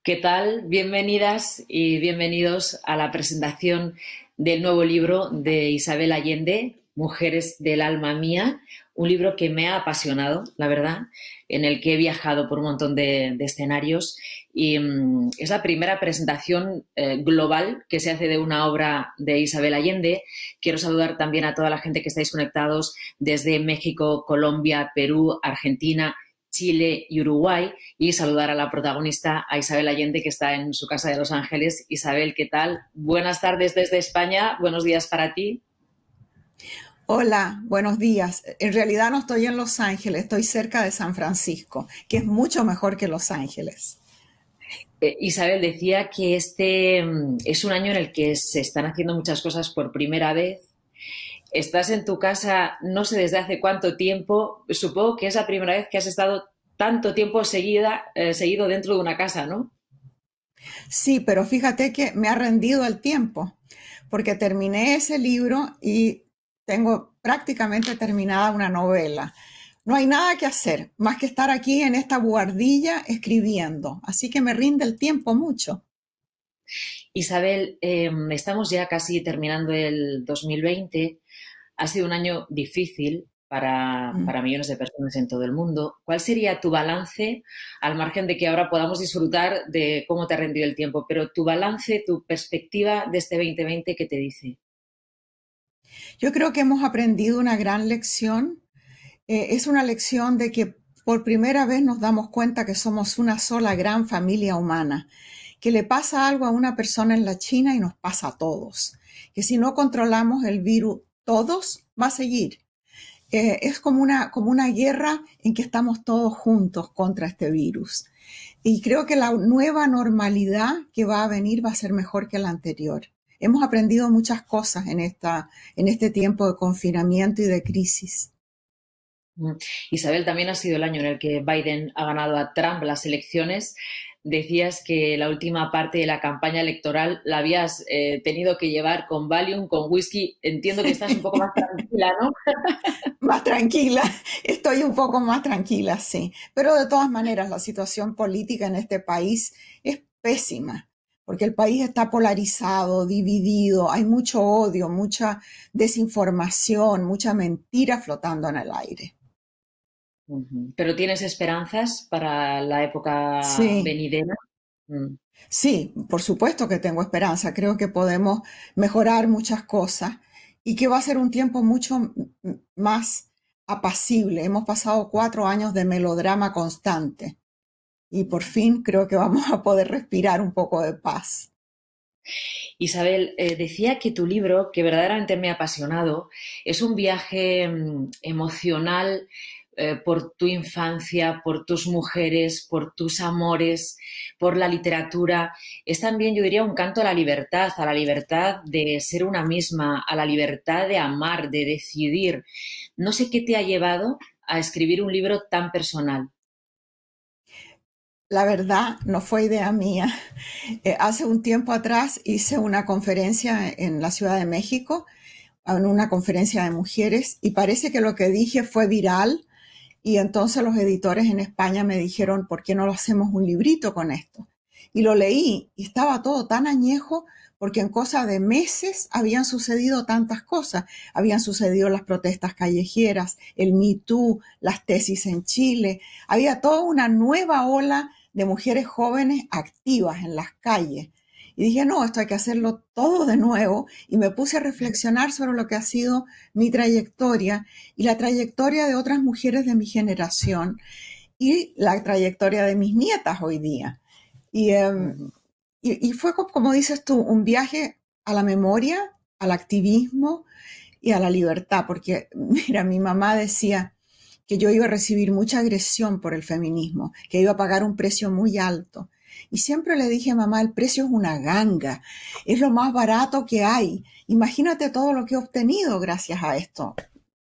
¿Qué tal? Bienvenidas y bienvenidos a la presentación del nuevo libro de Isabel Allende, Mujeres del alma mía, un libro que me ha apasionado, la verdad, en el que he viajado por un montón de escenarios y es la primera presentación global que se hace de una obra de Isabel Allende. Quiero saludar también a toda la gente que estáis conectados desde México, Colombia, Perú, Argentina, Chile y Uruguay, y saludar a la protagonista, a Isabel Allende, que está en su casa de Los Ángeles. Isabel, ¿qué tal? Buenas tardes desde España, buenos días para ti. Hola, buenos días. En realidad no estoy en Los Ángeles, estoy cerca de San Francisco, que es mucho mejor que Los Ángeles. Isabel, decía que este es un año en el que se están haciendo muchas cosas por primera vez. Estás en tu casa, no sé desde hace cuánto tiempo, supongo que es la primera vez que has estado tanto tiempo seguido dentro de una casa, ¿no? Sí, pero fíjate que me ha rendido el tiempo, porque terminé ese libro y tengo prácticamente terminada una novela. No hay nada que hacer más que estar aquí en esta buhardilla escribiendo, así que me rinde el tiempo mucho. Isabel, estamos ya casi terminando el 2020. Ha sido un año difícil Mm. para millones de personas en todo el mundo. ¿Cuál sería tu balance, al margen de que ahora podamos disfrutar de cómo te ha rendido el tiempo, pero tu balance, tu perspectiva de este 2020, qué te dice? Yo creo que hemos aprendido una gran lección. Es una lección de que por primera vez nos damos cuenta que somos una sola gran familia humana, que le pasa algo a una persona en la China y nos pasa a todos, que si no controlamos el virus, todos va a seguir. Es como una guerra en que estamos todos juntos contra este virus. Y creo que la nueva normalidad que va a venir va a ser mejor que la anterior. Hemos aprendido muchas cosas en este tiempo de confinamiento y de crisis. Mm. Isabel, también ha sido el año en el que Biden ha ganado a Trump las elecciones. Decías que la última parte de la campaña electoral la habías tenido que llevar con Valium, con whisky. Entiendo que estás un poco más tranquila, ¿no? Más tranquila, estoy un poco más tranquila, sí. Pero de todas maneras, la situación política en este país es pésima, porque el país está polarizado, dividido, hay mucho odio, mucha desinformación, mucha mentira flotando en el aire. Ujú. ¿Pero tienes esperanzas para la época Sí, venidera? Mm. sí, por supuesto que tengo esperanza. Creo que podemos mejorar muchas cosas y que va a ser un tiempo mucho más apacible. Hemos pasado 4 años de melodrama constante y por fin creo que vamos a poder respirar un poco de paz. Isabel, decía que tu libro, que verdaderamente me ha apasionado, es un viaje emocional por tu infancia, por tus mujeres, por tus amores, por la literatura. Es también, yo diría, un canto a la libertad de ser una misma, a la libertad de amar, de decidir. No sé qué te ha llevado a escribir un libro tan personal. La verdad, no fue idea mía. Hace un tiempo atrás hice una conferencia en la Ciudad de México, en una conferencia de mujeres, y parece que lo que dije fue viral. Y entonces los editores en España me dijeron, ¿por qué no lo hacemos un librito con esto? Y lo leí y estaba todo tan añejo porque en cosa de meses habían sucedido tantas cosas. Habían sucedido las protestas callejeras, el Me Too, las tesis en Chile. Había toda una nueva ola de mujeres jóvenes activas en las calles. Y dije, no, esto hay que hacerlo todo de nuevo. Y me puse a reflexionar sobre lo que ha sido mi trayectoria y la trayectoria de otras mujeres de mi generación y la trayectoria de mis nietas hoy día. Y, Ujú. y fue, como dices tú, un viaje a la memoria, al activismo y a la libertad, porque mira, mi mamá decía que yo iba a recibir mucha agresión por el feminismo, que iba a pagar un precio muy alto. Y siempre le dije a mamá, el precio es una ganga, es lo más barato que hay. Imagínate todo lo que he obtenido gracias a esto,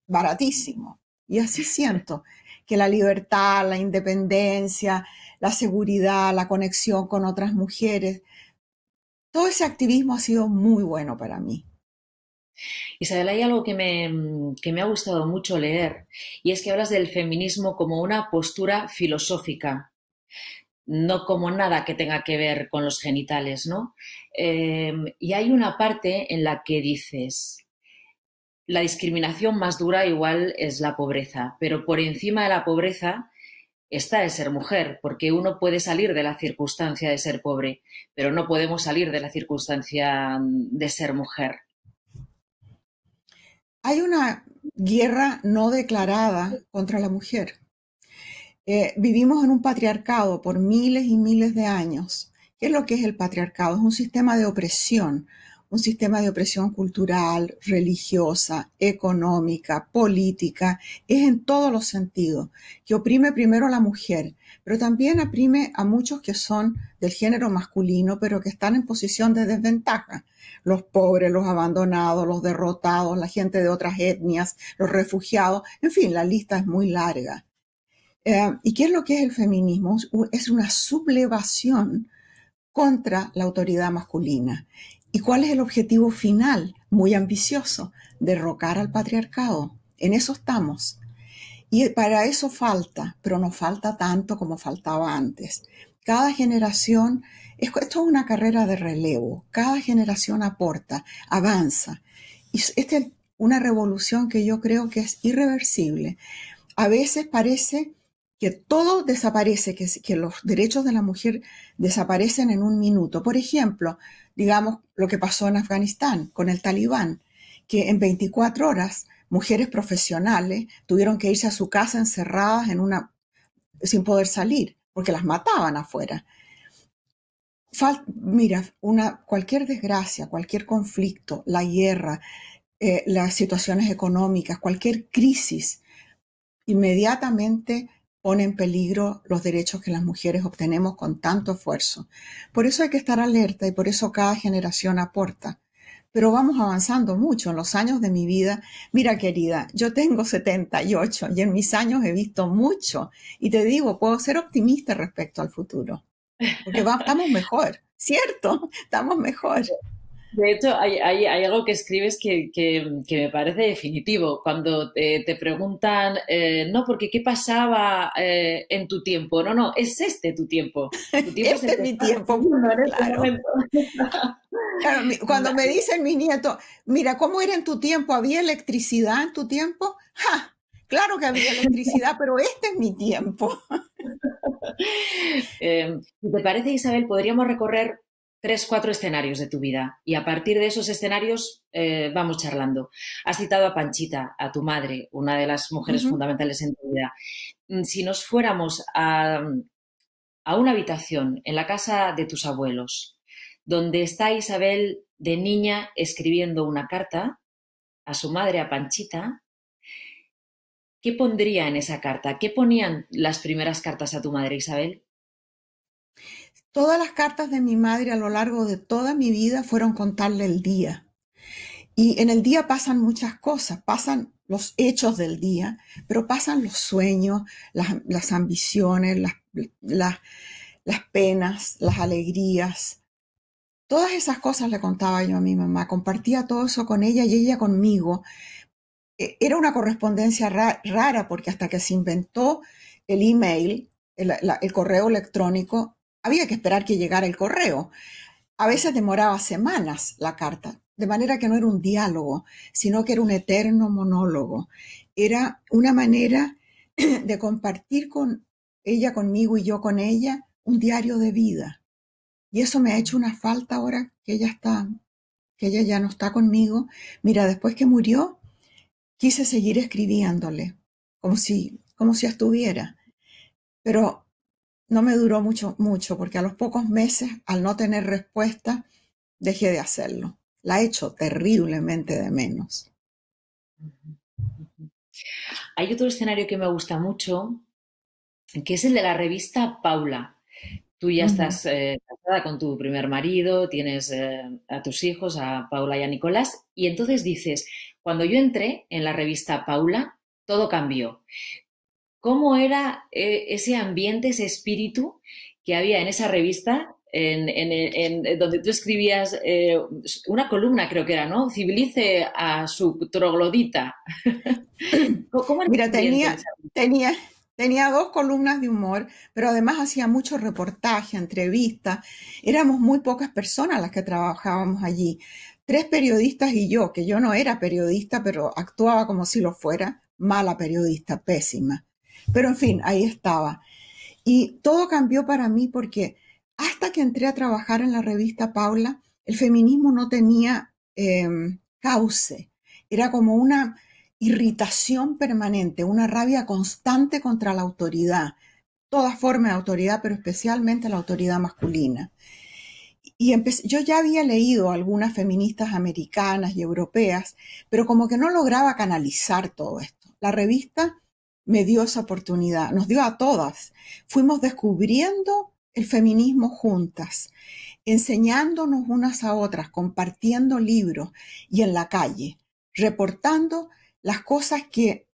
baratísimo. Y así siento que la libertad, la independencia, la seguridad, la conexión con otras mujeres, todo ese activismo ha sido muy bueno para mí. Isabel, hay algo que me ha gustado mucho leer y es que hablas del feminismo como una postura filosófica. no como nada que tenga que ver con los genitales, ¿no? Y hay una parte en la que dices, la discriminación más dura igual es la pobreza, pero por encima de la pobreza está el ser mujer, porque uno puede salir de la circunstancia de ser pobre, pero no podemos salir de la circunstancia de ser mujer. Hay una guerra no declarada contra la mujer. Vivimos en un patriarcado por miles y miles de años. ¿Qué es lo que es el patriarcado? Es un sistema de opresión cultural, religiosa, económica, política, es en todos los sentidos, que oprime primero a la mujer, pero también oprime a muchos que son del género masculino, pero que están en posición de desventaja. Los pobres, los abandonados, los derrotados, la gente de otras etnias, los refugiados, en fin, la lista es muy larga. ¿Y qué es lo que es el feminismo? Es una sublevación contra la autoridad masculina. ¿Y cuál es el objetivo final? Muy ambicioso, derrocar al patriarcado. En eso estamos. Y para eso falta, pero no falta tanto como faltaba antes. Cada generación, esto es una carrera de relevo, cada generación aporta, avanza. Y esta es una revolución que yo creo que es irreversible. A veces parece que todo desaparece, que los derechos de la mujer desaparecen en un minuto. Por ejemplo, digamos lo que pasó en Afganistán con el Talibán, que en 24 horas mujeres profesionales tuvieron que irse a su casa encerradas sin poder salir, porque las mataban afuera. Mira, cualquier desgracia, cualquier conflicto, la guerra, las situaciones económicas, cualquier crisis, inmediatamente pone en peligro los derechos que las mujeres obtenemos con tanto esfuerzo. Por eso hay que estar alerta y por eso cada generación aporta. Pero vamos avanzando mucho en los años de mi vida. Mira, querida, yo tengo 78 y en mis años he visto mucho. Y te digo, puedo ser optimista respecto al futuro. Porque estamos mejor, ¿cierto? Estamos mejor. De hecho, hay algo que escribes que me parece definitivo. Cuando te preguntan, no, porque ¿qué pasaba en tu tiempo? No, no, es este tu tiempo. Tu tiempo Este es mi tiempo, claro. Claro, cuando me dicen mis nietos, mira, ¿cómo era en tu tiempo? ¿Había electricidad en tu tiempo? ¡Ja! Claro que había electricidad, pero este es mi tiempo. ¿Te parece, Isabel? Podríamos recorrer 3, 4 escenarios de tu vida y a partir de esos escenarios vamos charlando. Has citado a Panchita, a tu madre, una de las mujeres fundamentales en tu vida. Si nos fuéramos a una habitación en la casa de tus abuelos, donde está Isabel de niña escribiendo una carta a su madre, a Panchita, ¿qué pondría en esa carta? ¿Qué ponían las primeras cartas a tu madre, Isabel? Todas las cartas de mi madre a lo largo de toda mi vida fueron contarle el día. Y en el día pasan muchas cosas, pasan los hechos del día, pero pasan los sueños, las ambiciones, las penas, las alegrías. Todas esas cosas le contaba yo a mi mamá, compartía todo eso con ella y ella conmigo. Era una correspondencia rara porque hasta que se inventó el email, el correo electrónico, había que esperar que llegara el correo. A veces demoraba semanas la carta, de manera que no era un diálogo, sino que era un eterno monólogo. Era una manera de compartir con ella conmigo y yo con ella un diario de vida. Y eso me ha hecho una falta ahora que ella ya no está conmigo. Mira, después que murió, quise seguir escribiéndole, como si estuviera. Pero no me duró mucho, porque a los pocos meses, al no tener respuesta, dejé de hacerlo. La he hecho terriblemente de menos. Hay otro escenario que me gusta mucho, que es el de la revista Paula. Tú ya estás casada con tu primer marido, tienes a tus hijos, a Paula y a Nicolás, y entonces dices, cuando yo entré en la revista Paula, todo cambió. ¿Cómo era ese ambiente, ese espíritu que había en esa revista, donde tú escribías una columna, creo que era, ¿no? Civilice a su troglodita. ¿Cómo era? Mira, tenía Tenía 2 columnas de humor, pero además hacía mucho reportaje, entrevistas. Éramos muy pocas personas las que trabajábamos allí. 3 periodistas y yo, que yo no era periodista, pero actuaba como si lo fuera. Mala periodista, pésima. Pero en fin, ahí estaba. Y todo cambió para mí porque hasta que entré a trabajar en la revista Paula, el feminismo no tenía cauce. Era como una irritación permanente, una rabia constante contra la autoridad, toda forma de autoridad, pero especialmente la autoridad masculina. Y yo ya había leído algunas feministas americanas y europeas, pero como que no lograba canalizar todo esto. La revista me dio esa oportunidad, nos dio a todas. Fuimos descubriendo el feminismo juntas, enseñándonos unas a otras, compartiendo libros y en la calle, reportando las cosas que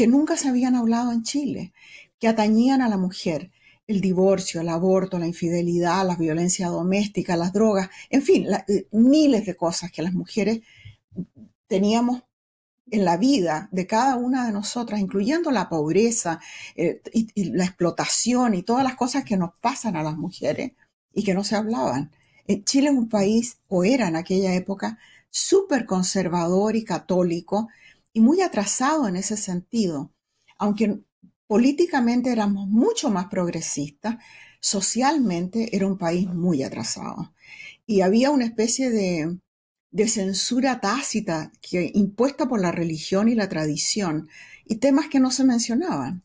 nunca se habían hablado en Chile, que atañían a la mujer. El divorcio, el aborto, la infidelidad, la violencia doméstica, las drogas, en fin, miles de cosas que las mujeres teníamos en la vida de cada una de nosotras, incluyendo la pobreza y la explotación y todas las cosas que nos pasan a las mujeres y que no se hablaban. Chile es un país, o era en aquella época, súper conservador y católico y muy atrasado en ese sentido. Aunque políticamente éramos mucho más progresistas, socialmente era un país muy atrasado. Y había una especie de censura tácita impuesta por la religión y la tradición, y temas que no se mencionaban.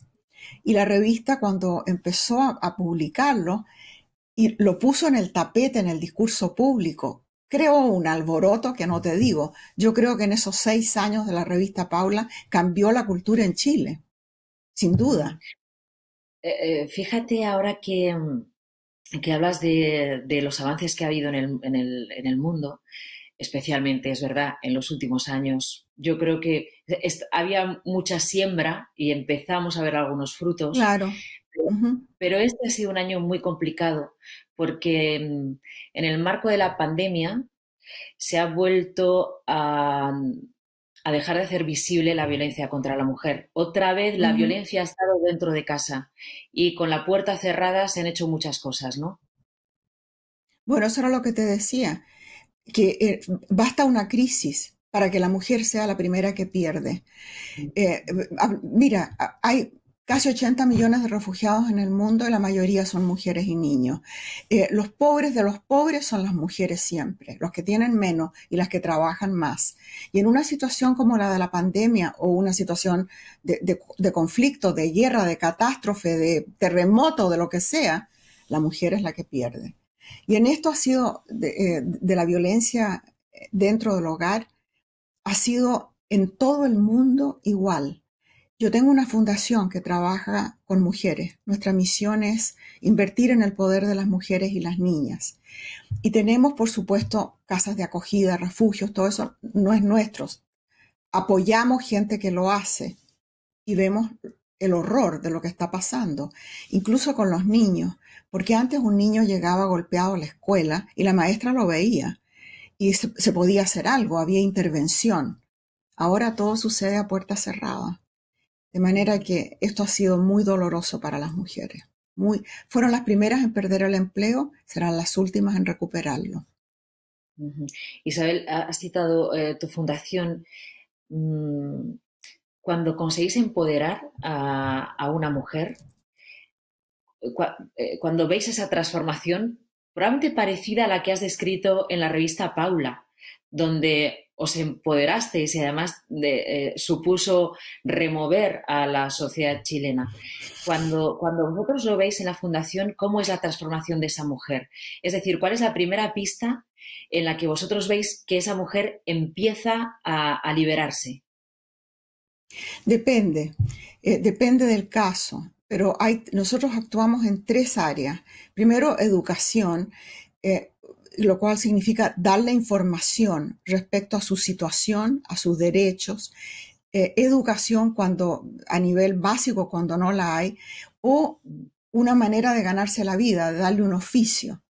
Y la revista, cuando empezó a publicarlo y lo puso en el tapete, en el discurso público, creó un alboroto que no te digo. Yo creo que en esos 6 años de la revista Paula cambió la cultura en Chile, sin duda. Fíjate ahora que hablas de los avances que ha habido en el mundo, especialmente, es verdad, en los últimos años. Yo creo que había mucha siembra y empezamos a ver algunos frutos, Claro. Uh-huh. pero este ha sido un año muy complicado porque en el marco de la pandemia se ha vuelto a dejar de hacer visible la violencia contra la mujer. Otra vez la Uh-huh. violencia ha estado dentro de casa y con la puerta cerrada se han hecho muchas cosas, ¿no? Bueno, eso era lo que te decía, que basta una crisis para que la mujer sea la primera que pierde. Eh, Mira, hay casi 80 millones de refugiados en el mundo y la mayoría son mujeres y niños. Los pobres de los pobres son las mujeres siempre, los que tienen menos y las que trabajan más. Y en una situación como la de la pandemia o una situación de conflicto, de guerra, de catástrofe, de terremoto, de lo que sea, la mujer es la que pierde. Y en esto ha sido de la violencia dentro del hogar, ha sido en todo el mundo igual. Yo tengo una fundación que trabaja con mujeres. Nuestra misión es invertir en el poder de las mujeres y las niñas. Y tenemos, por supuesto, casas de acogida, refugios, todo eso no es nuestro. Apoyamos gente que lo hace y vemos el horror de lo que está pasando, incluso con los niños, porque antes un niño llegaba golpeado a la escuela y la maestra lo veía y se podía hacer algo, había intervención. Ahora todo sucede a puerta cerrada. De manera que esto ha sido muy doloroso para las mujeres. Fueron las primeras en perder el empleo, serán las últimas en recuperarlo. Isabel, has citado tu fundación. Cuando conseguís empoderar a una mujer, cuando veis esa transformación, probablemente parecida a la que has descrito en la revista Paula, donde os empoderasteis y además supuso remover a la sociedad chilena. Cuando vosotros lo veis en la fundación, ¿cómo es la transformación de esa mujer? Es decir, ¿cuál es la primera pista en la que vosotros veis que esa mujer empieza a liberarse? Depende del caso, pero nosotros actuamos en 3 áreas. Primero, educación, lo cual significa darle información respecto a su situación, a sus derechos, educación a nivel básico cuando no la hay, o una manera de ganarse la vida, de darle un oficio.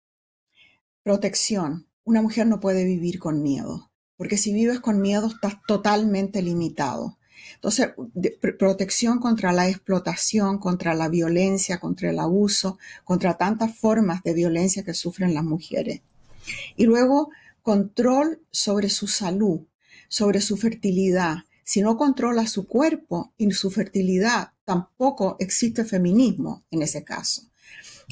Protección. Una mujer no puede vivir con miedo, porque si vives con miedo estás totalmente limitado. Entonces, protección contra la explotación, contra la violencia, contra el abuso, contra tantas formas de violencia que sufren las mujeres. Y luego, control sobre su salud, sobre su fertilidad. Si no controla su cuerpo y su fertilidad, tampoco existe feminismo en ese caso.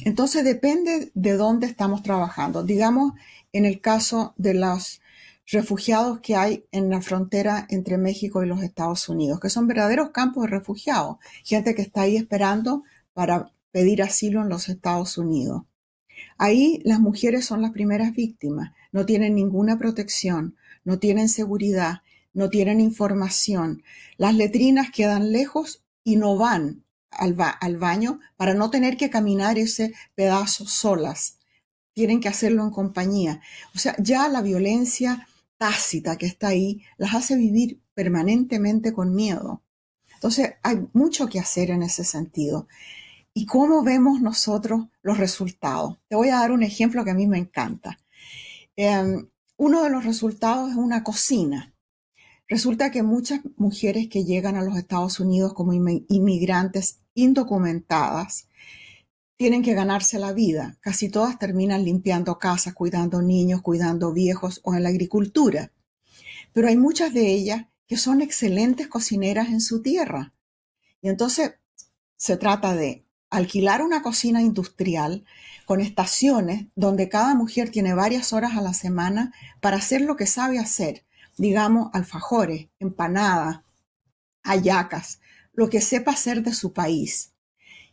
Entonces depende de dónde estamos trabajando. Digamos, en el caso de los refugiados que hay en la frontera entre México y los Estados Unidos, que son verdaderos campos de refugiados, gente que está ahí esperando para pedir asilo en los Estados Unidos. Ahí las mujeres son las primeras víctimas, no tienen ninguna protección, no tienen seguridad, no tienen información. Las letrinas quedan lejos y no van al baño para no tener que caminar ese pedazo solas. Tienen que hacerlo en compañía. O sea, ya la violencia tácita que está ahí las hace vivir permanentemente con miedo. Entonces, hay mucho que hacer en ese sentido. ¿Y cómo vemos nosotros los resultados? Te voy a dar un ejemplo que a mí me encanta. Uno de los resultados es una cocina. Resulta que muchas mujeres que llegan a los Estados Unidos como inmigrantes indocumentadas tienen que ganarse la vida. Casi todas terminan limpiando casas, cuidando niños, cuidando viejos o en la agricultura. Pero hay muchas de ellas que son excelentes cocineras en su tierra. Y entonces se trata de alquilar una cocina industrial con estaciones donde cada mujer tiene varias horas a la semana para hacer lo que sabe hacer. Digamos, alfajores, empanadas, hallacas, lo que sepa hacer de su país.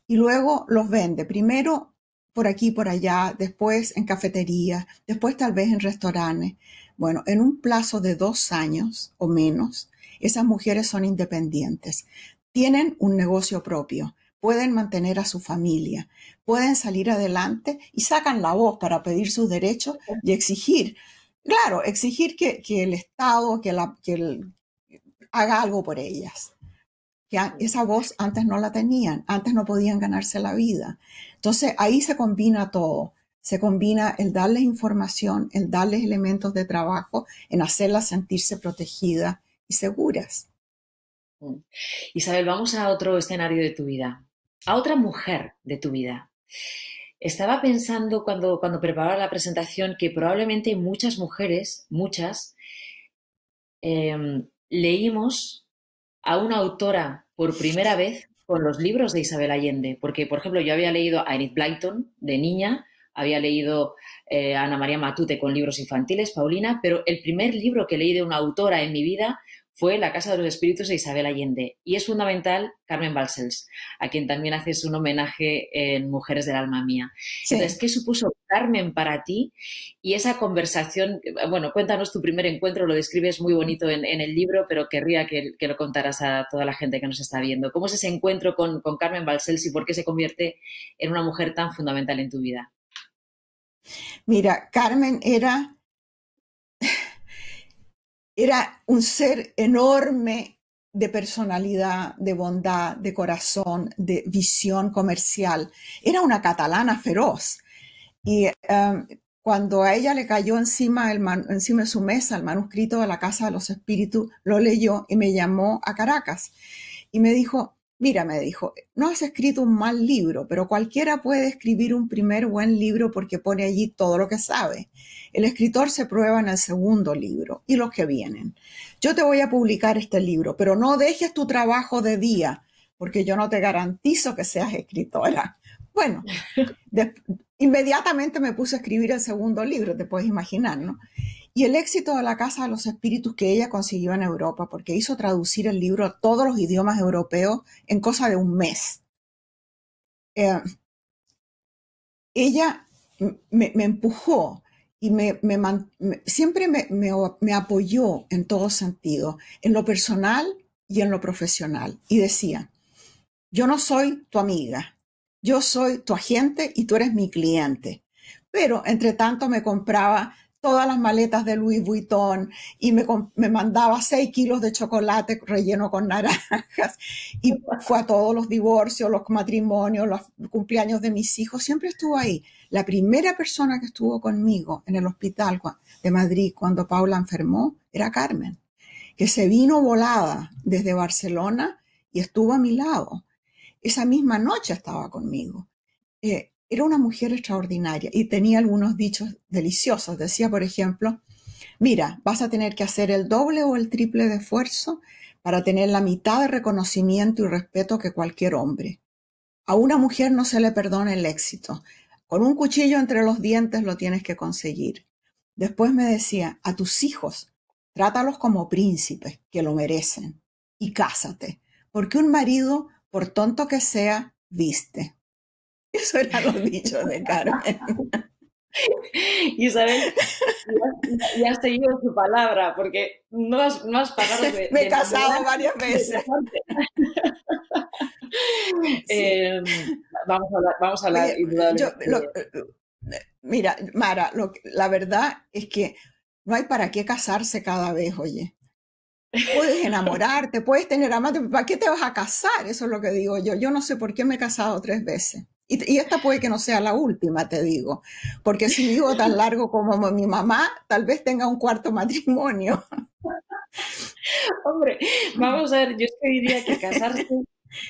Y luego los vende, primero por aquí, por allá, después en cafeterías, después tal vez en restaurantes. Bueno, en un plazo de 2 años o menos, esas mujeres son independientes. Tienen un negocio propio, pueden mantener a su familia, pueden salir adelante y sacan la voz para pedir sus derechos y exigir. Claro, exigir que el Estado, haga algo por ellas. Que esa voz antes no la tenían, antes no podían ganarse la vida. Entonces ahí se combina todo. Se combina el darles información, el darles elementos de trabajo, en hacerlas sentirse protegidas y seguras. Isabel, vamos a otro escenario de tu vida, a otra mujer de tu vida. Estaba pensando cuando preparaba la presentación que probablemente muchas mujeres, leímos a una autora por primera vez con los libros de Isabel Allende, porque, por ejemplo, yo había leído a Enid Blyton de niña, había leído a Ana María Matute con libros infantiles, Paulina, pero el primer libro que leí de una autora en mi vida fue La Casa de los Espíritus de Isabel Allende. Y es fundamental Carmen Balcells, a quien también haces un homenaje en Mujeres del Alma Mía. Sí. Entonces, ¿qué supuso Carmen para ti? Y esa conversación, bueno, cuéntanos tu primer encuentro, lo describes muy bonito en el libro, pero querría que lo contaras a toda la gente que nos está viendo. ¿Cómo es ese encuentro con Carmen Balcells y por qué se convierte en una mujer tan fundamental en tu vida? Mira, Carmen era un ser enorme de personalidad, de bondad, de corazón, de visión comercial. Era una catalana feroz. Y cuando a ella le cayó encima de su mesa el manuscrito de La Casa de los Espíritus, lo leyó y me llamó a Caracas. Y me dijo, mira, me dijo, no has escrito un mal libro, pero cualquiera puede escribir un primer buen libro porque pone allí todo lo que sabe. El escritor se prueba en el segundo libro y los que vienen. Yo te voy a publicar este libro, pero no dejes tu trabajo de día, porque yo no te garantizo que seas escritora. Bueno, inmediatamente me puse a escribir el segundo libro, te puedes imaginar, ¿no? Y el éxito de La Casa de los Espíritus que ella consiguió en Europa, porque hizo traducir el libro a todos los idiomas europeos en cosa de un mes. Ella me empujó y siempre me apoyó en todo sentido, en lo personal y en lo profesional. Y decía, yo no soy tu amiga, yo soy tu agente y tú eres mi cliente. Pero entre tanto me compraba todas las maletas de Louis Vuitton y me mandaba 6 kilos de chocolate relleno con naranjas y fue a todos los divorcios, los matrimonios, los cumpleaños de mis hijos, siempre estuvo ahí. La primera persona que estuvo conmigo en el hospital de Madrid cuando Paula enfermó era Carmen. que se vino volada desde Barcelona y estuvo a mi lado. Esa misma noche estaba conmigo. Era una mujer extraordinaria y tenía algunos dichos deliciosos. Decía, por ejemplo, mira, vas a tener que hacer el doble o el triple de esfuerzo para tener la mitad de reconocimiento y respeto que cualquier hombre. A una mujer no se le perdona el éxito. Con un cuchillo entre los dientes lo tienes que conseguir. Después me decía, a tus hijos, trátalos como príncipes, que lo merecen, y cásate, porque un marido, por tonto que sea, viste. Eso eran los dichos de Carmen. Isabel, y has seguido su palabra, porque no has parado Me he de casado enamorar varias y de veces. casarte. Sí. Vamos a hablar Oye, indudablemente. mira, Mara, la verdad es que no hay para qué casarse cada vez, oye. Puedes enamorarte, puedes tener amantes, ¿para qué te vas a casar? Eso es lo que digo yo. Yo no sé por qué me he casado 3 veces. Y esta puede que no sea la última, te digo. Porque si vivo tan largo como mi mamá, tal vez tenga un cuarto matrimonio. Hombre, vamos a ver, yo es que diría que casarse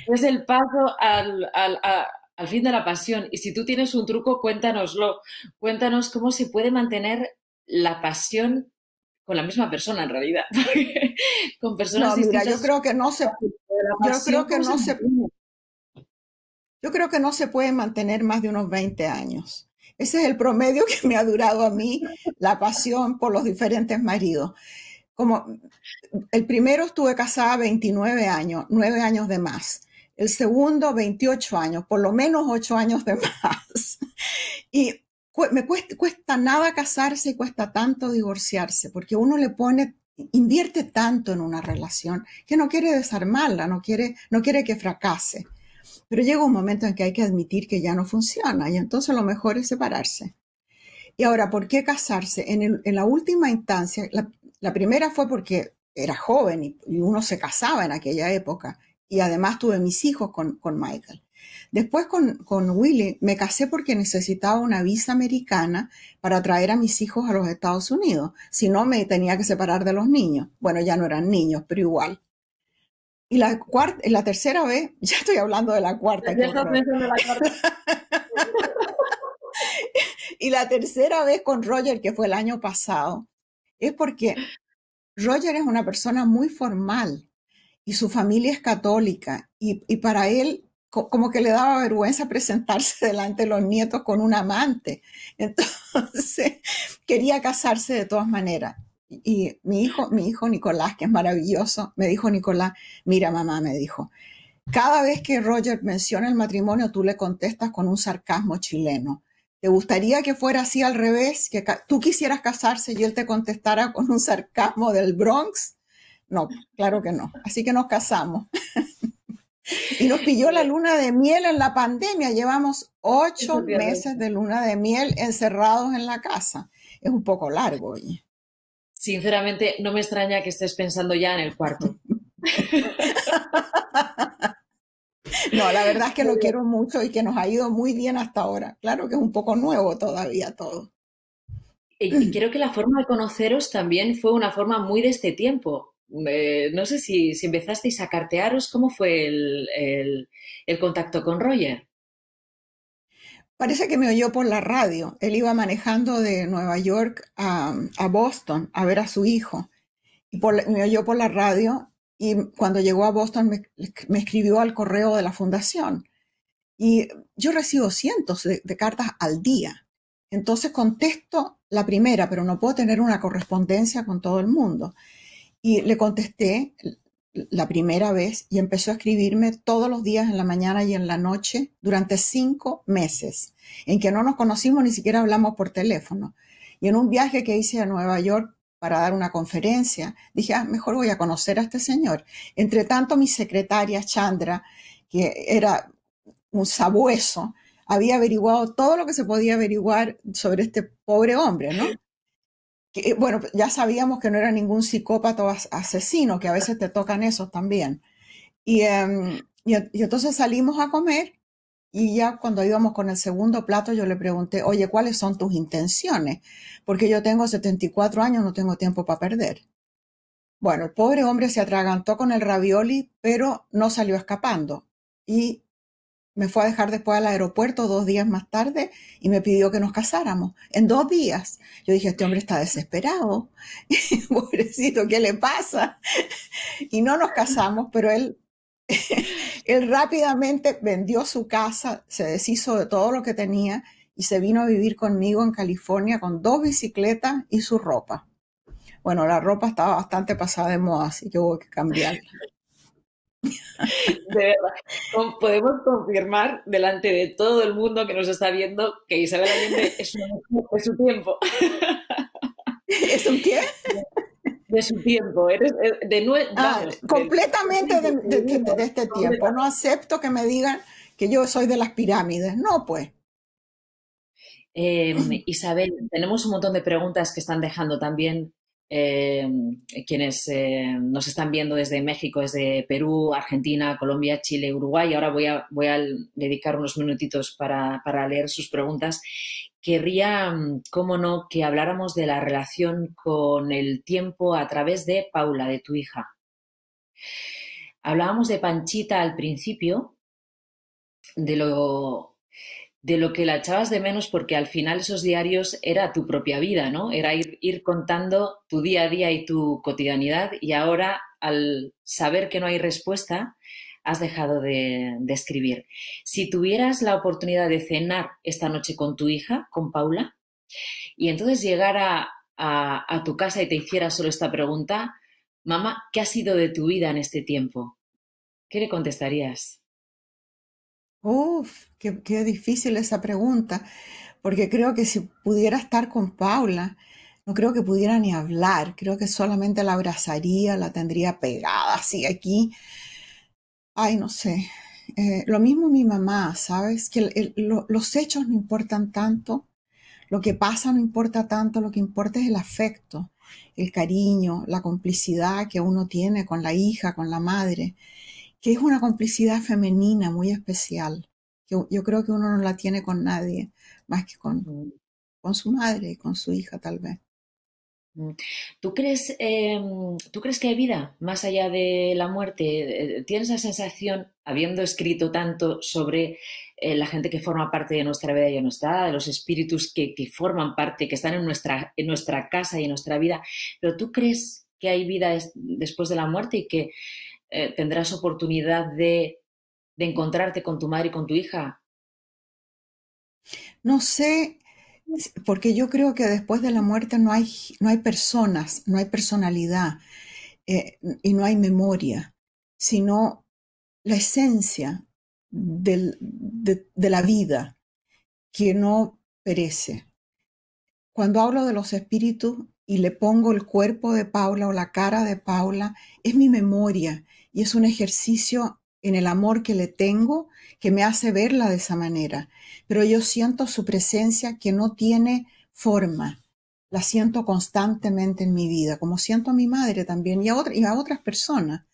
es el paso al fin de la pasión. Y si tú tienes un truco, cuéntanoslo. Cuéntanos cómo se puede mantener la pasión con la misma persona, en realidad. Porque con personas No, mira, yo distintas, creo que no se, la yo pasión, creo que ¿cómo se no se, mantiene? yo creo que no se puede mantener más de unos 20 años. Ese es el promedio que me ha durado a mí la pasión por los diferentes maridos. Como el primero estuve casada 29 años, 9 años de más. El segundo 28 años, por lo menos 8 años de más. Y me cuesta nada casarse y cuesta tanto divorciarse, porque uno le pone, invierte tanto en una relación que no quiere desarmarla, no quiere que fracase. Pero llega un momento en que hay que admitir que ya no funciona y entonces lo mejor es separarse. Y ahora, ¿por qué casarse? En la última instancia, la primera fue porque era joven y uno se casaba en aquella época. Y además tuve mis hijos con Michael. Después con Willy me casé porque necesitaba una visa americana para traer a mis hijos a los Estados Unidos. Si no, me tenía que separar de los niños. Bueno, ya no eran niños, pero igual. Y la tercera vez, ya estoy hablando de la cuarta, qué Ya estás horror. pensando en la cuarta. Y la tercera vez con Roger, que fue el año pasado, es porque Roger es una persona muy formal y su familia es católica y para él como que le daba vergüenza presentarse delante de los nietos con un amante. Entonces quería casarse de todas maneras. Y mi hijo Nicolás, que es maravilloso, me dijo Nicolás, mira mamá, me dijo, cada vez que Roger menciona el matrimonio, tú le contestas con un sarcasmo chileno. ¿Te gustaría que fuera así al revés? Que tú quisieras casarse y él te contestara con un sarcasmo del Bronx. No, claro que no. Así que nos casamos. Y nos pilló la luna de miel en la pandemia. Llevamos 8 meses de luna de miel encerrados en la casa. Es un poco largo, oye. Sinceramente, no me extraña que estés pensando ya en el cuarto. No, la verdad es que lo quiero mucho y que nos ha ido muy bien hasta ahora. Claro que es un poco nuevo todavía todo. Y creo que la forma de conoceros también fue una forma muy de este tiempo. No sé si empezasteis a cartearos, ¿cómo fue el contacto con Roger? Parece que me oyó por la radio. Él iba manejando de Nueva York a Boston a ver a su hijo. Y me oyó por la radio y cuando llegó a Boston me escribió al correo de la fundación. Y yo recibo cientos de cartas al día. Entonces contesto la primera, pero no puedo tener una correspondencia con todo el mundo. Y le contesté la primera vez y empezó a escribirme todos los días en la mañana y en la noche durante 5 meses, en que no nos conocimos, ni siquiera hablamos por teléfono. Y en un viaje que hice a Nueva York para dar una conferencia, dije, mejor voy a conocer a este señor. Entre tanto, mi secretaria Chandra, que era un sabueso, había averiguado todo lo que se podía averiguar sobre este pobre hombre, ¿no? Que, bueno, ya sabíamos que no era ningún psicópata o asesino, que a veces te tocan esos también. Y entonces salimos a comer y ya cuando íbamos con el segundo plato yo le pregunté, oye, ¿cuáles son tus intenciones? Porque yo tengo 74 años, no tengo tiempo para perder. Bueno, el pobre hombre se atragantó con el ravioli, pero no salió escapando. Y me fue a dejar después al aeropuerto 2 días más tarde y me pidió que nos casáramos. En 2 días. Yo dije, este hombre está desesperado. Pobrecito, ¿qué le pasa? Y no nos casamos, pero él rápidamente vendió su casa, se deshizo de todo lo que tenía y se vino a vivir conmigo en California con 2 bicicletas y su ropa. Bueno, la ropa estaba bastante pasada de moda, así que hubo que cambiarla. De verdad, podemos confirmar delante de todo el mundo que nos está viendo que Isabel Allende es una mujer de su tiempo. ¿Es un qué? De su tiempo. Eres vamos, Completamente de este tiempo. No acepto que me digan que yo soy de las pirámides. No, pues. Isabel, tenemos un montón de preguntas que están dejando también eh, quienes nos están viendo desde México, desde Perú, Argentina, Colombia, Chile, Uruguay. Ahora voy a dedicar unos minutitos para leer sus preguntas. Querría, cómo no, que habláramos de la relación con el tiempo a través de Paula, de tu hija. Hablábamos de Panchita al principio, de lo que la echabas de menos porque al final esos diarios era tu propia vida, ¿no? Era ir contando tu día a día y tu cotidianidad y ahora al saber que no hay respuesta has dejado de escribir. Si tuvieras la oportunidad de cenar esta noche con tu hija, con Paula, y entonces llegara a tu casa y te hiciera solo esta pregunta, mamá, ¿qué ha sido de tu vida en este tiempo? ¿Qué le contestarías? Uf, qué difícil esa pregunta, porque creo que si pudiera estar con Paula, no creo que pudiera ni hablar, creo que solamente la abrazaría, la tendría pegada así aquí. Ay, no sé. Lo mismo mi mamá, ¿sabes? Que los hechos no importan tanto, lo que pasa no importa tanto, lo que importa es el afecto, el cariño, la complicidad que uno tiene con la hija, con la madre, que es una complicidad femenina muy especial, que yo creo que uno no la tiene con nadie, más que con su madre y con su hija tal vez. Mm. ¿Tú crees que hay vida más allá de la muerte? ¿Tienes la sensación, habiendo escrito tanto sobre la gente que forma parte de nuestra vida y de nuestra, de los espíritus que forman parte, que están en nuestra casa y en nuestra vida, pero tú crees que hay vida después de la muerte y que tendrás oportunidad de encontrarte con tu madre y con tu hija? No sé, porque yo creo que después de la muerte no hay personas, no hay personalidad y no hay memoria, sino la esencia de la vida que no perece. Cuando hablo de los espíritus y le pongo el cuerpo de Paula o la cara de Paula, es mi memoria y es un ejercicio en el amor que le tengo que me hace verla de esa manera. Pero yo siento su presencia que no tiene forma. La siento constantemente en mi vida, como siento a mi madre también y a otras personas,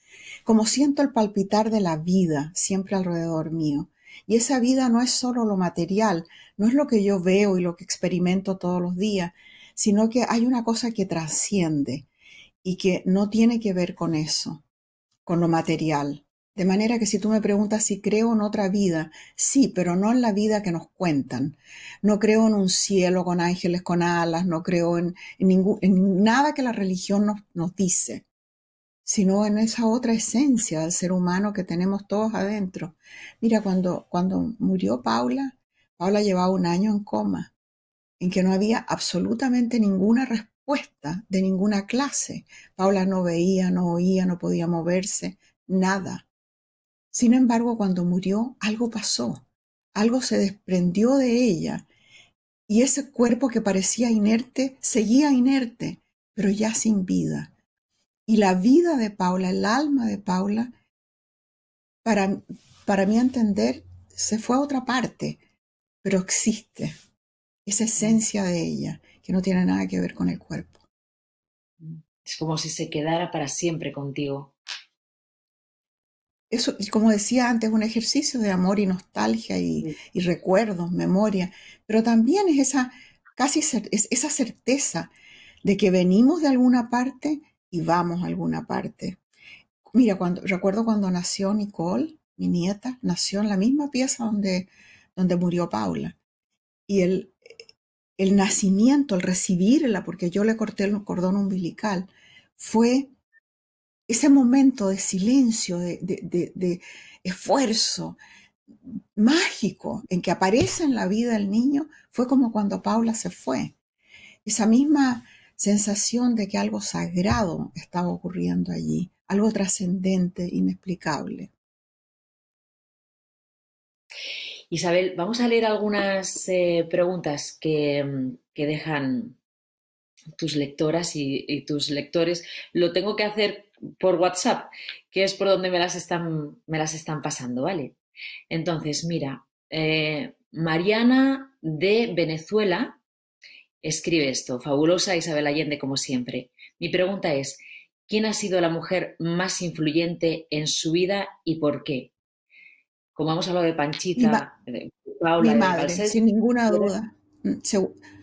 como siento el palpitar de la vida siempre alrededor mío. Y esa vida no es solo lo material, no es lo que yo veo y lo que experimento todos los días, sino que hay una cosa que trasciende y que no tiene que ver con eso, con lo material. De manera que si tú me preguntas si creo en otra vida, sí, pero no en la vida que nos cuentan. No creo en un cielo con ángeles con alas, no creo en nada que la religión nos dice, sino en esa otra esencia del ser humano que tenemos todos adentro. Mira, cuando murió Paula, Paula llevaba un año en coma, en que no había absolutamente ninguna respuesta de ninguna clase. Paula no veía, no oía, no podía moverse, nada. Sin embargo, cuando murió, algo pasó, algo se desprendió de ella y ese cuerpo que parecía inerte, seguía inerte, pero ya sin vida. Y la vida de Paula, el alma de Paula, para, para mí entender, se fue a otra parte, pero existe esa esencia de ella que no tiene nada que ver con el cuerpo. Es como si se quedara para siempre contigo. Eso, como decía antes, es un ejercicio de amor y nostalgia y recuerdos, memoria, pero también es esa certeza de que venimos de alguna parte y vamos a alguna parte. Mira, recuerdo cuando nació Nicole, mi nieta, nació en la misma pieza donde murió Paula. Y el nacimiento, el recibirla, porque yo le corté el cordón umbilical, fue ese momento de silencio, de esfuerzo mágico en que aparece en la vida el niño, fue como cuando Paula se fue. Esa misma sensación de que algo sagrado estaba ocurriendo allí, algo trascendente, inexplicable. Isabel, vamos a leer algunas preguntas que dejan tus lectoras y tus lectores. Lo tengo que hacer por WhatsApp, que es por donde me las están pasando, ¿vale? Entonces, mira, Mariana de Venezuela escribe esto: fabulosa Isabel Allende, como siempre. Mi pregunta es, ¿quién ha sido la mujer más influyente en su vida y por qué? Como hemos hablado de Panchita, de Paula, Mi de madre, Balsés, sin ninguna ¿tú eres duda,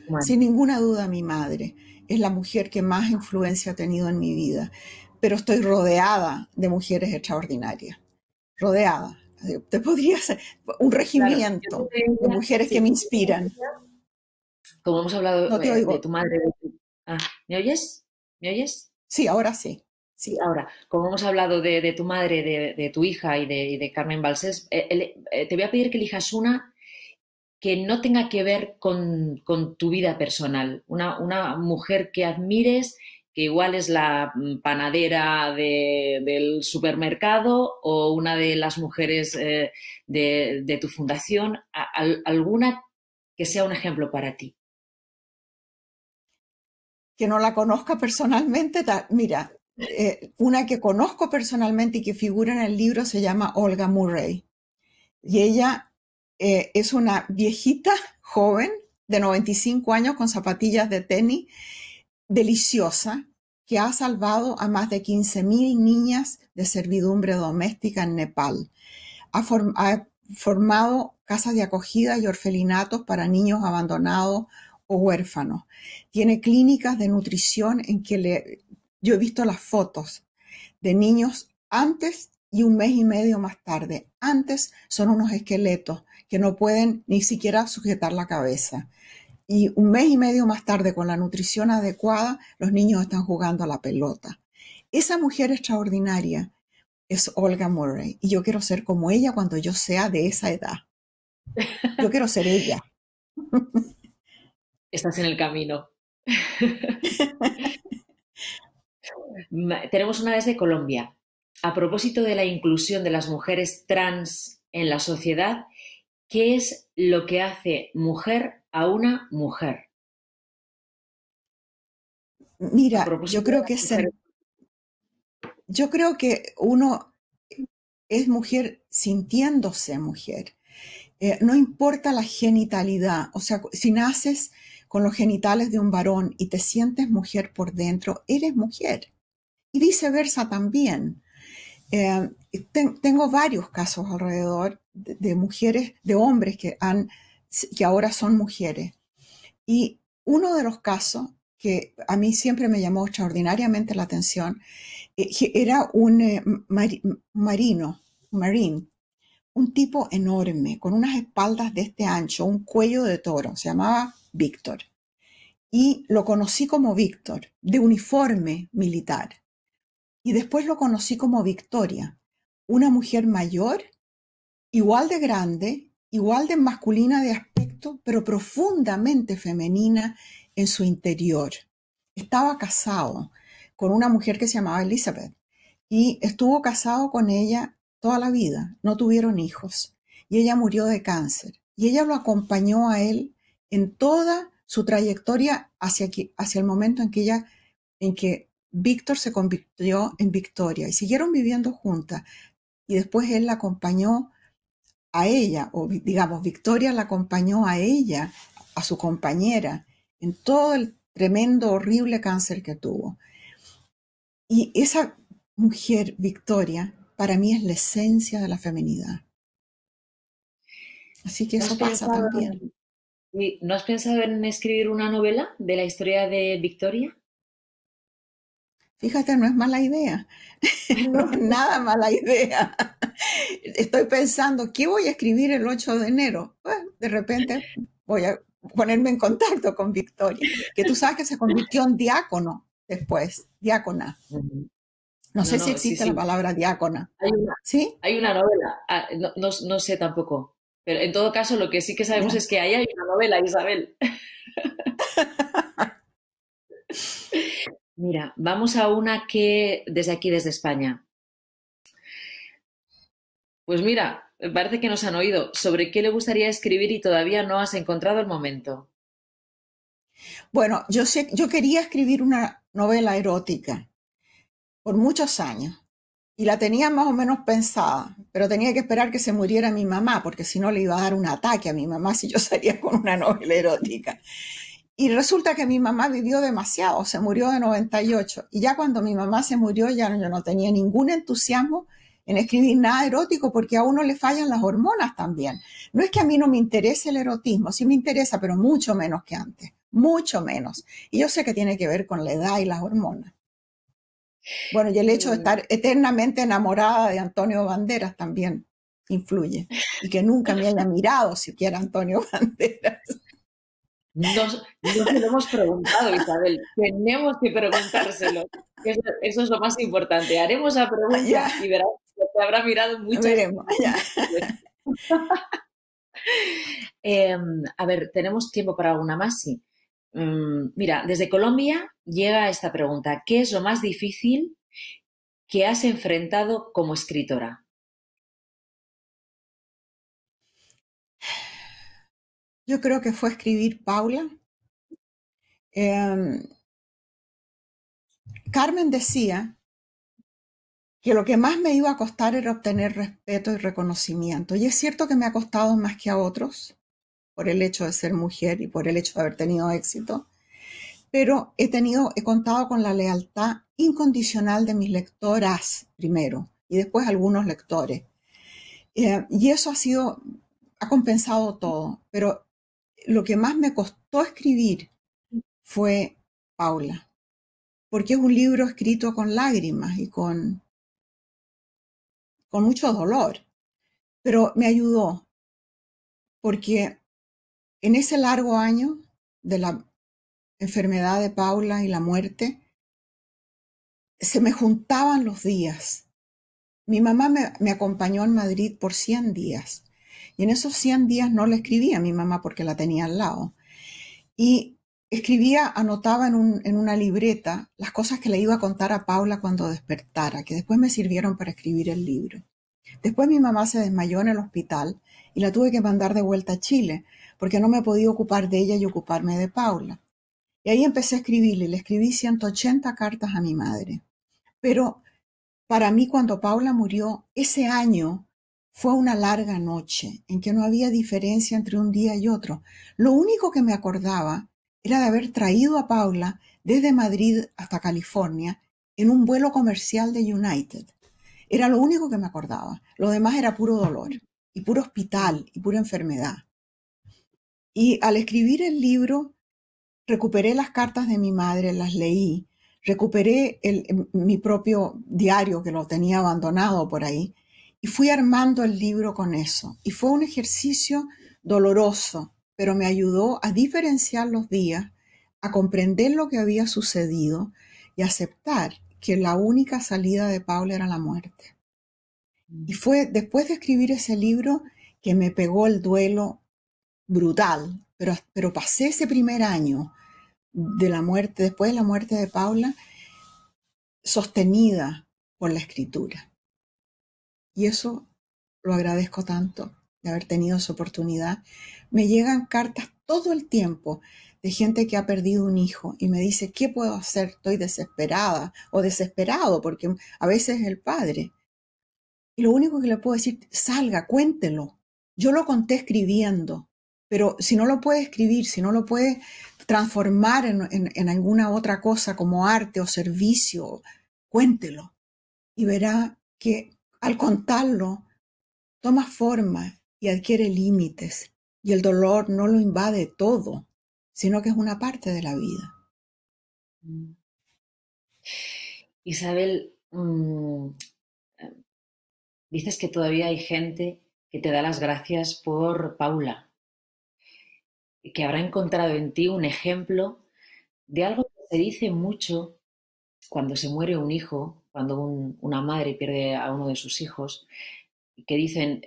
humana? sin ninguna duda mi madre es la mujer que más influencia ha tenido en mi vida, pero estoy rodeada de mujeres extraordinarias, rodeada. Te podría ser un Claro, yo regimiento te de diría, mujeres que sí, me inspiran. como hemos hablado No te de oigo. tu madre, ¿me oyes? ¿Me oyes? Sí, ahora sí. Sí, Sí. ahora, como hemos hablado de tu madre, de tu hija y de Carmen Balsés, te voy a pedir que elijas una que no tenga que ver con tu vida personal. Una mujer que admires, que igual es la panadera del supermercado o una de las mujeres de tu fundación, alguna que sea un ejemplo para ti. Que no la conozca personalmente, mira, una que conozco personalmente y que figura en el libro se llama Olga Murray. Y ella es una viejita joven de 95 años con zapatillas de tenis, deliciosa, que ha salvado a más de 15.000 niñas de servidumbre doméstica en Nepal. Ha formado casas de acogida y orfelinatos para niños abandonados o huérfanos. Tiene clínicas de nutrición en que yo he visto las fotos de niños antes y un mes y medio más tarde. Antes son unos esqueletos que no pueden ni siquiera sujetar la cabeza. Y un mes y medio más tarde, con la nutrición adecuada, los niños están jugando a la pelota. Esa mujer extraordinaria es Olga Murray y yo quiero ser como ella cuando yo sea de esa edad. Yo quiero ser ella. Estás en el camino. Tenemos una desde Colombia. A propósito de la inclusión de las mujeres trans en la sociedad, ¿qué es lo que hace mujer a una mujer? A Mira, propósito de las mujeres. yo creo que uno es mujer sintiéndose mujer. No importa la genitalidad, o sea, si naces con los genitales de un varón y te sientes mujer por dentro, eres mujer. Y viceversa también. Tengo varios casos alrededor de mujeres, de hombres que ahora son mujeres. Y uno de los casos que a mí siempre me llamó extraordinariamente la atención era un marine, un tipo enorme, con unas espaldas de este ancho, un cuello de toro, se llamaba Víctor. Y lo conocí como Víctor, de uniforme militar. Y después lo conocí como Victoria, una mujer mayor, igual de grande, igual de masculina de aspecto, pero profundamente femenina en su interior. Estaba casado con una mujer que se llamaba Elizabeth y estuvo casado con ella toda la vida. No tuvieron hijos y ella murió de cáncer. Y ella lo acompañó a él en toda su trayectoria hacia el momento en que Víctor se convirtió en Victoria y siguieron viviendo juntas. Y después él la acompañó a ella, o digamos, Victoria la acompañó a ella, a su compañera, en todo el tremendo, horrible cáncer que tuvo. Y esa mujer, Victoria, para mí es la esencia de la feminidad. Así que ¿No has eso pasa pensado también. ¿No has pensado en escribir una novela de la historia de Victoria? Fíjate, no es mala idea. No es nada mala idea. Estoy pensando, ¿qué voy a escribir el 8 de enero? Pues, de repente voy a ponerme en contacto con Victoria, que tú sabes que se convirtió en diácono después, diácona. Ujú. No No, sé si no, sí, existe la sí. palabra diácona. Hay una, ¿Sí? hay una novela. No, no sé tampoco. Pero en todo caso, lo que sí que sabemos Ya. es que ahí hay una novela, Isabel. Mira, vamos a una que desde aquí, desde España. Pues mira, me parece que nos han oído. ¿Sobre qué le gustaría escribir y todavía no has encontrado el momento? Bueno, yo quería escribir una novela erótica por muchos años y la tenía más o menos pensada, pero tenía que esperar que se muriera mi mamá, porque si no le iba a dar un ataque a mi mamá si yo salía con una novela erótica. Y resulta que mi mamá vivió demasiado, se murió de 98. Y ya cuando mi mamá se murió, ya yo no tenía ningún entusiasmo en escribir nada erótico porque a uno le fallan las hormonas también. No es que a mí no me interese el erotismo, sí me interesa, pero mucho menos que antes, mucho menos. Y yo sé que tiene que ver con la edad y las hormonas. Bueno, y el hecho de Mm, estar eternamente enamorada de Antonio Banderas también influye. Y que nunca me haya mirado siquiera Antonio Banderas. no se lo hemos preguntado, Isabel. Tenemos que preguntárselo. Eso es lo más importante. Haremos la Ya, pregunta y verás que te habrá mirado veremos. Ya. muchas veces. A ver, ¿tenemos tiempo para alguna más? Sí. Mira, desde Colombia llega esta pregunta. ¿Qué es lo más difícil que has enfrentado como escritora? Yo creo que fue escribir Paula. Eh, Carmen decía que lo que más me iba a costar era obtener respeto y reconocimiento. Y es cierto que me ha costado más que a otros por el hecho de ser mujer y por el hecho de haber tenido éxito, pero he contado con la lealtad incondicional de mis lectoras primero y después algunos lectores. Y eso ha compensado todo, pero lo que más me costó escribir fue Paula, porque es un libro escrito con lágrimas y con mucho dolor, pero me ayudó porque en ese largo año de la enfermedad de Paula y la muerte, se me juntaban los días. Mi mamá me acompañó en Madrid por 100 días y en esos 100 días no le escribía a mi mamá porque la tenía al lado. Y escribía, anotaba en una libreta las cosas que le iba a contar a Paula cuando despertara, que después me sirvieron para escribir el libro. Después mi mamá se desmayó en el hospital y la tuve que mandar de vuelta a Chile porque no me podía ocupar de ella y ocuparme de Paula. Y ahí empecé a escribirle, le escribí 180 cartas a mi madre. Pero para mí cuando Paula murió, ese año fue una larga noche en que no había diferencia entre un día y otro. Lo único que me acordaba era de haber traído a Paula desde Madrid hasta California en un vuelo comercial de United. Era lo único que me acordaba. Lo demás era puro dolor y puro hospital y pura enfermedad. Y al escribir el libro, recuperé las cartas de mi madre, las leí, recuperé mi propio diario que lo tenía abandonado por ahí y fui armando el libro con eso. Y fue un ejercicio doloroso, pero me ayudó a diferenciar los días, a comprender lo que había sucedido y aceptar que la única salida de Paula era la muerte. Y fue después de escribir ese libro que me pegó el duelo brutal, pero pasé ese primer año de la muerte, después de la muerte de Paula, sostenida por la escritura. Y eso lo agradezco tanto de haber tenido esa oportunidad. Me llegan cartas todo el tiempo de gente que ha perdido un hijo y me dice, ¿qué puedo hacer? Estoy desesperada o desesperado porque a veces es el padre. Y lo único que le puedo decir, salga, cuéntelo. Yo lo conté escribiendo, pero si no lo puede escribir, si no lo puede transformar en alguna otra cosa como arte o servicio, cuéntelo. Y verá que al contarlo, toma forma y adquiere límites. Y el dolor no lo invade todo, sino que es una parte de la vida. Isabel, dices que todavía hay gente que te da las gracias por Paula, y que habrá encontrado en ti un ejemplo de algo que se dice mucho cuando se muere un hijo, cuando una madre pierde a uno de sus hijos, que dicen,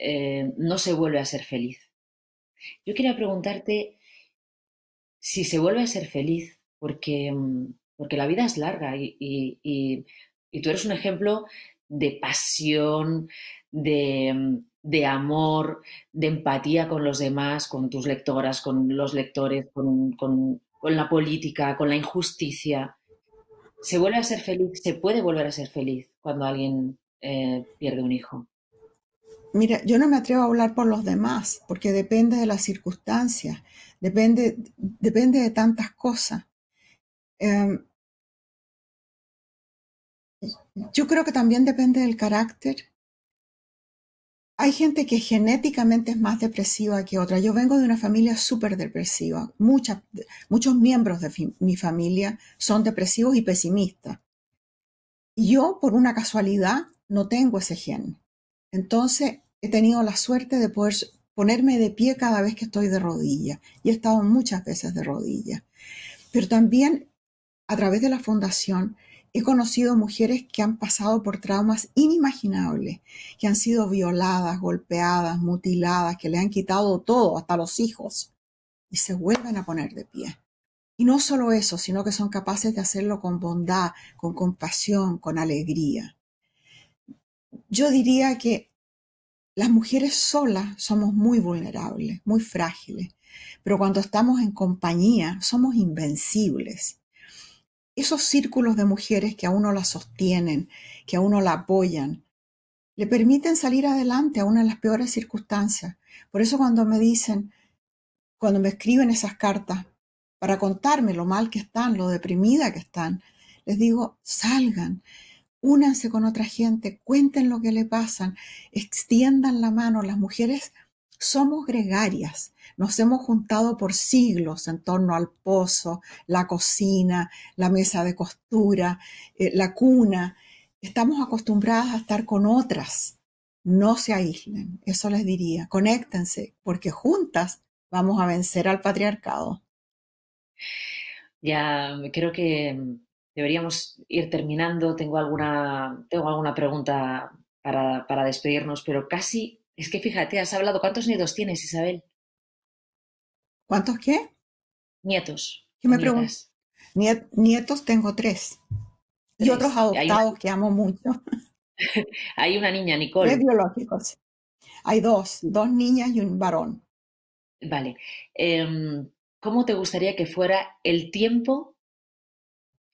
no se vuelve a ser feliz. Yo quería preguntarte si se vuelve a ser feliz, porque la vida es larga y tú eres un ejemplo de pasión, de amor, de empatía con los demás, con tus lectoras, con los lectores, con la política, con la injusticia. ¿Se vuelve a ser feliz? ¿Se puede volver a ser feliz cuando alguien pierde un hijo? Mira, yo no me atrevo a hablar por los demás, porque depende de las circunstancias, depende de tantas cosas. Eh, yo creo que también depende del carácter. Hay gente que genéticamente es más depresiva que otra. Yo vengo de una familia súper depresiva. Muchos miembros de mi familia son depresivos y pesimistas. Y yo, por una casualidad, no tengo ese gen. Entonces, he tenido la suerte de poder ponerme de pie cada vez que estoy de rodillas. Y he estado muchas veces de rodillas. Pero también, a través de la fundación, he conocido mujeres que han pasado por traumas inimaginables, que han sido violadas, golpeadas, mutiladas, que le han quitado todo, hasta los hijos, y se vuelven a poner de pie. Y no solo eso, sino que son capaces de hacerlo con bondad, con compasión, con alegría. Yo diría que las mujeres solas somos muy vulnerables, muy frágiles, pero cuando estamos en compañía somos invencibles. Esos círculos de mujeres que a uno la sostienen, que a uno la apoyan, le permiten salir adelante aún en las peores circunstancias. Por eso cuando me dicen, cuando me escriben esas cartas para contarme lo mal que están, lo deprimida que están, les digo, salgan, únanse con otra gente, cuenten lo que le pasan, extiendan la mano. Las mujeres somos gregarias, nos hemos juntado por siglos en torno al pozo, la cocina, la mesa de costura, la cuna. Estamos acostumbradas a estar con otras. No se aíslen, eso les diría. Conéctense, porque juntas vamos a vencer al patriarcado. Ya creo que deberíamos ir terminando. Tengo alguna pregunta para despedirnos, pero casi, es que fíjate, has hablado, ¿cuántos nietos tienes, Isabel? ¿Cuántos qué? Nietos ¿Qué o me pregunto? nietas. Nietos tengo 3 y otros Tres. adoptados que amo mucho. Hay una niña, 3 Nicole. biológicos. Hay dos niñas y un varón. Vale. ¿Cómo te gustaría que fuera el tiempo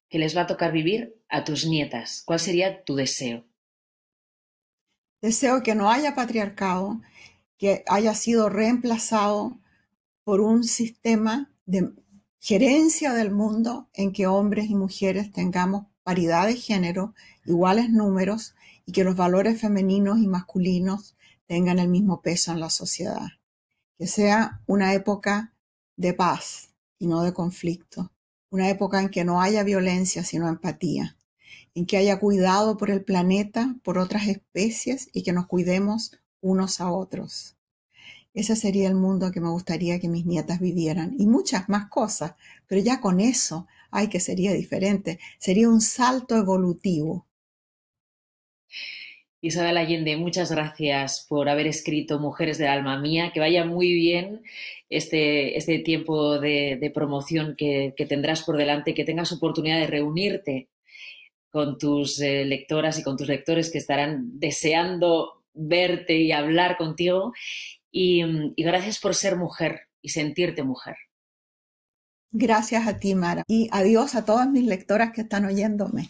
que les va a tocar vivir a tus nietas? ¿Cuál sería tu deseo? Deseo que no haya patriarcado, que haya sido reemplazado por un sistema de gerencia del mundo en que hombres y mujeres tengamos paridad de género, iguales números y que los valores femeninos y masculinos tengan el mismo peso en la sociedad. Que sea una época de paz y no de conflicto, una época en que no haya violencia sino empatía, en que haya cuidado por el planeta, por otras especies y que nos cuidemos unos a otros. Ese sería el mundo que me gustaría que mis nietas vivieran y muchas más cosas, pero ya con eso, ay, que sería diferente, sería un salto evolutivo. Isabel Allende, muchas gracias por haber escrito Mujeres del Alma Mía. Que vaya muy bien este tiempo de promoción que tendrás por delante, que tengas oportunidad de reunirte con tus lectoras y con tus lectores que estarán deseando verte y hablar contigo. Y gracias por ser mujer y sentirte mujer. Gracias a ti, Mara. Y adiós a todas mis lectoras que están oyéndome.